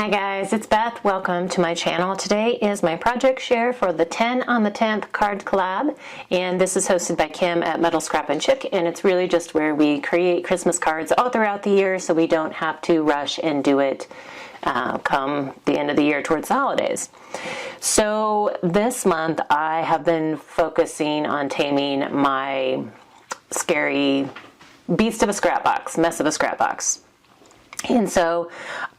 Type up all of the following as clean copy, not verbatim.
Hi guys, it's Beth. Welcome to my channel. Today is my project share for the 10 on the 10th card collab, and this is hosted by Kim at Metal Scrap and Chick, and it's really just where we create Christmas cards all throughout the year so we don't have to rush and do it come the end of the year towards the holidays. So this month I have been focusing on taming my scary beast of a scrap box, mess of a scrap box. And so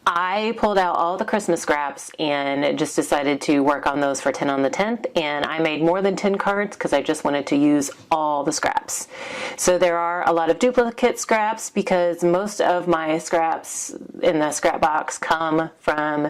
I pulled out all the Christmas scraps and just decided to work on those for 10 on the 10th. And I made more than 10 cards because I just wanted to use all the scraps. So there are a lot of duplicate scraps because most of my scraps in the scrap box come from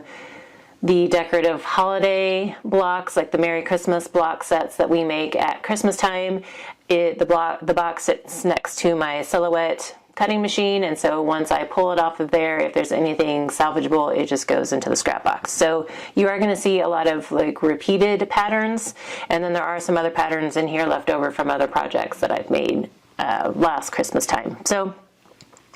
the decorative holiday blocks, like the Merry Christmas block sets that we make at Christmas time. The box sits next to my silhouette cutting machine, and so once I pull it off of there, if there's anything salvageable, it just goes into the scrap box. So you are going to see a lot of like repeated patterns, and then there are some other patterns in here left over from other projects that I've made last Christmas time. So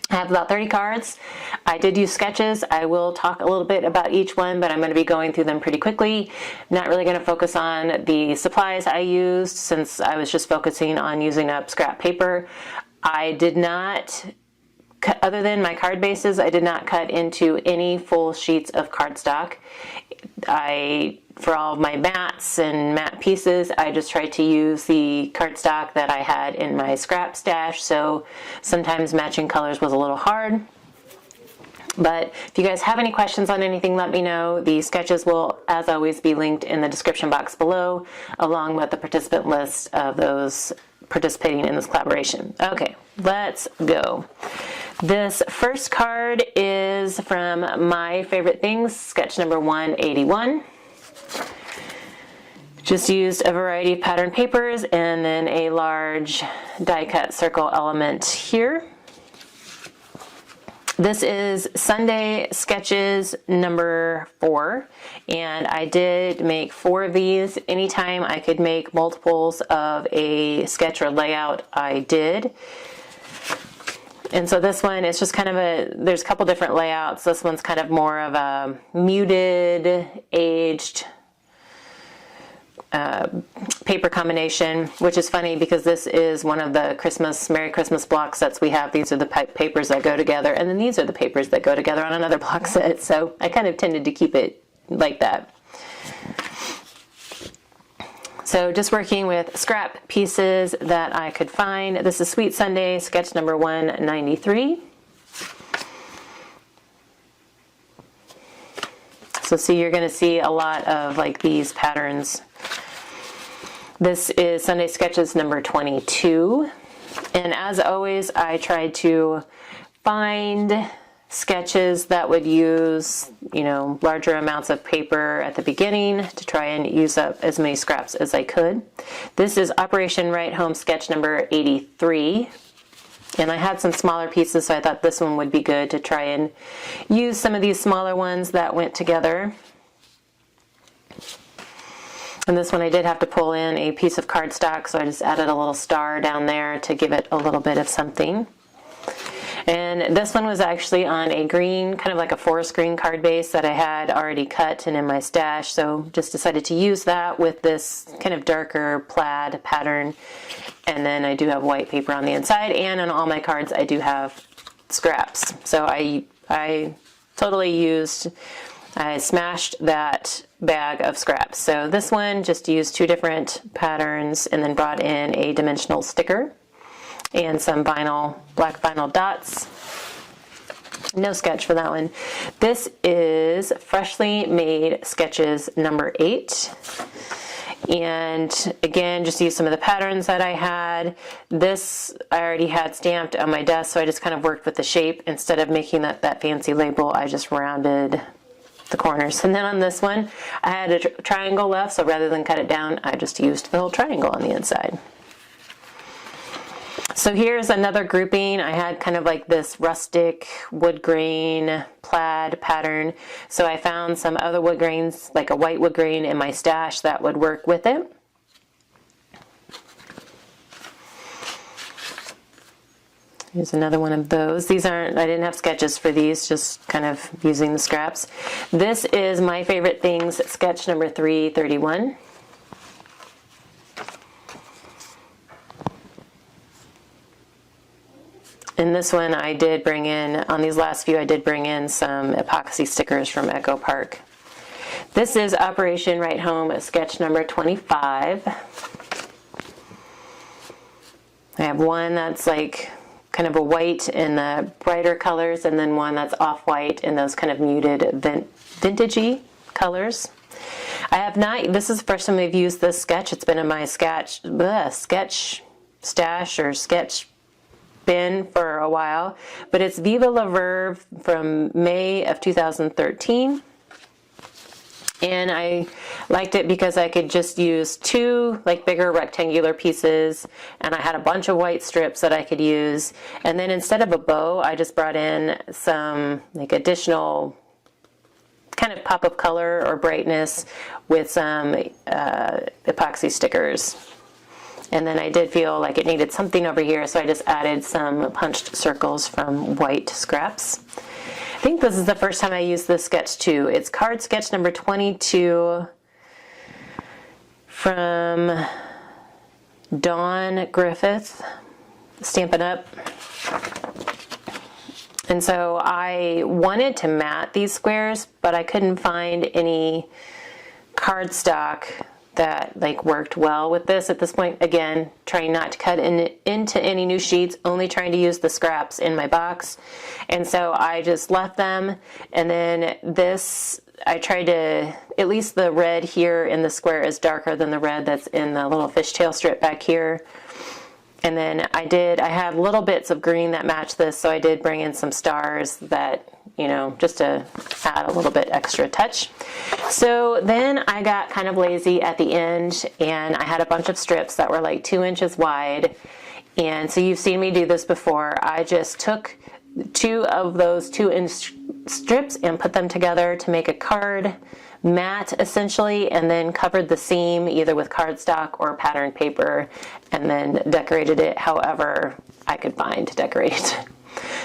I have about 30 cards. I did use sketches. I will talk a little bit about each one, but I'm going to be going through them pretty quickly. Not really going to focus on the supplies I used since I was just focusing on using up scrap paper. I did not, other than my card bases, I did not cut into any full sheets of cardstock. For all of my mats and mat pieces, I just tried to use the cardstock that I had in my scrap stash, so sometimes matching colors was a little hard. But if you guys have any questions on anything, let me know. The sketches will, as always, be linked in the description box below, along with the participant list of those participating in this collaboration. Okay, let's go. This first card is from My Favorite Things, sketch number 181. Just used a variety of pattern papers and then a large die cut circle element here. This is Sunday Sketches number 4, and I did make 4 of these. Anytime I could make multiples of a sketch or layout, I did. And so this one is just kind of there's a couple different layouts. This one's kind of more of a muted, aged paper combination, which is funny because this is one of the Merry Christmas block sets we have. These are the papers that go together, and then these are the papers that go together on another block set. So I kind of tended to keep it like that. So just working with scrap pieces that I could find. This is Sweet Sunday, sketch number 193. So see, you're going to see a lot of like these patterns. This is Sunday Sketches number 22. And as always, I tried to find sketches that would use, larger amounts of paper at the beginning to try and use up as many scraps as I could. This is Operation Right Home sketch number 83. And I had some smaller pieces, so I thought this one would be good to try and use some of these smaller ones that went together. And this one I did have to pull in a piece of cardstock, so I just added a little star down there to give it a little bit of something. And this one was actually on a green, kind of like a forest green card base that I had already cut and in my stash, so just decided to use that with this kind of darker plaid pattern. And then I do have white paper on the inside, and on all my cards I do have scraps. So I totally I smashed that bag of scraps. So this one just used 2 different patterns and then brought in a dimensional sticker and some black vinyl dots. No sketch for that one. This is Freshly Made Sketches number 8. And again, just use some of the patterns that I had. This I already had stamped on my desk, so I just kind of worked with the shape. Instead of making that fancy label, I just rounded the corners. And then on this one, I had a triangle left, so rather than cut it down, I just used the whole triangle on the inside. So here's another grouping. I had kind of like this rustic wood grain plaid pattern. So I found some other wood grains, like a white wood grain in my stash that would work with it. Here's another one of those. These aren't, I didn't have sketches for these, just kind of using the scraps. This is My Favorite Things, sketch number 331. In this one, I did bring in, on these last few, I did bring in some epoxy stickers from Echo Park. This is Operation Right Home, sketch number 25. I have one that's like kind of a white in the brighter colors, and then one that's off-white in those kind of muted vintagey colors. I have not, this is the first time I've used this sketch. It's been in my sketch stash or sketch bin for a while, but it's Viva La Verve from May of 2013. And I liked it because I could just use two like bigger rectangular pieces, and I had a bunch of white strips that I could use. And then instead of a bow, I just brought in some like additional kind of pop of color or brightness with some epoxy stickers. And then I did feel like it needed something over here, so I just added some punched circles from white scraps. I think this is the first time I used this sketch too. It's card sketch number 22 from Dawn Griffith, Stampin' Up. And so I wanted to mat these squares, but I couldn't find any cardstock that like worked well with this at this point. Again, trying not to cut into any new sheets, only trying to use the scraps in my box. And so I just left them, and then this, I tried to, at least the red here in the square is darker than the red that's in the little fishtail strip back here. And then I have little bits of green that match this, so I did bring in some stars that, you know, just to add a little bit extra touch. So then I got kind of lazy at the end, and I had a bunch of strips that were like 2 inches wide. And so you've seen me do this before. I just took two of those 2-inch strips and put them together to make a card mat essentially, and then covered the seam either with cardstock or patterned paper, and then decorated it however I could find to decorate it.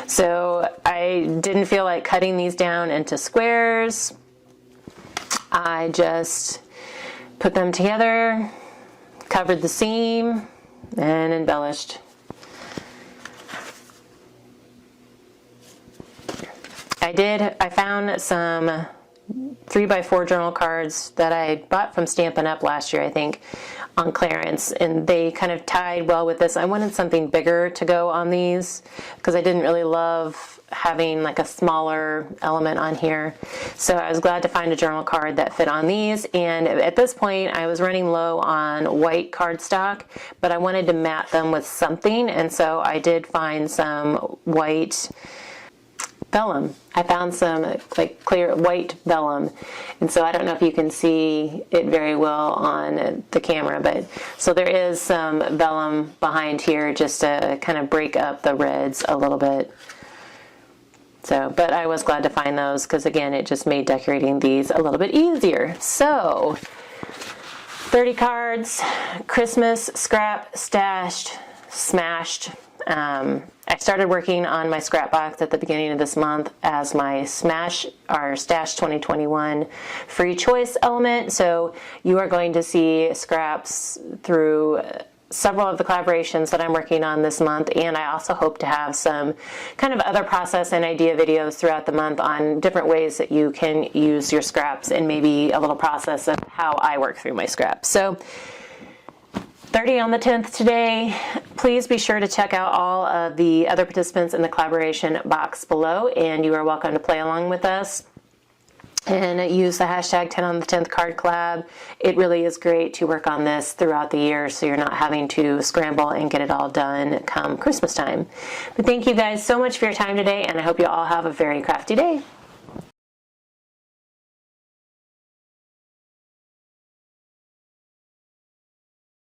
So I didn't feel like cutting these down into squares. I just put them together, covered the seam, and embellished. I found some 3x4 journal cards that I bought from Stampin' Up! Last year, I think, on clearance, and they kind of tied well with this. I wanted something bigger to go on these because I didn't really love having like a smaller element on here. So I was glad to find a journal card that fit on these, and at this point I was running low on white cardstock, but I wanted to mat them with something, and so I did find some white vellum. I found some like clear white vellum, and so I don't know if you can see it very well on the camera, but so there is some vellum behind here just to kind of break up the reds a little bit. So, but I was glad to find those because again, it just made decorating these a little bit easier. So 30 cards, Christmas, scrap, stashed, smashed. I started working on my scrap box at the beginning of this month as my Stash 2021 free choice element. So you are going to see scraps through several of the collaborations that I'm working on this month, and I also hope to have some kind of other process and idea videos throughout the month on different ways that you can use your scraps, and maybe a little process of how I work through my scraps. So 30 on the 10th today. Please be sure to check out all of the other participants in the collaboration box below, and you are welcome to play along with us and use the hashtag 10 on the 10th card collab. It really is great to work on this throughout the year so you're not having to scramble and get it all done come Christmas time. But thank you guys so much for your time today, and I hope you all have a very crafty day.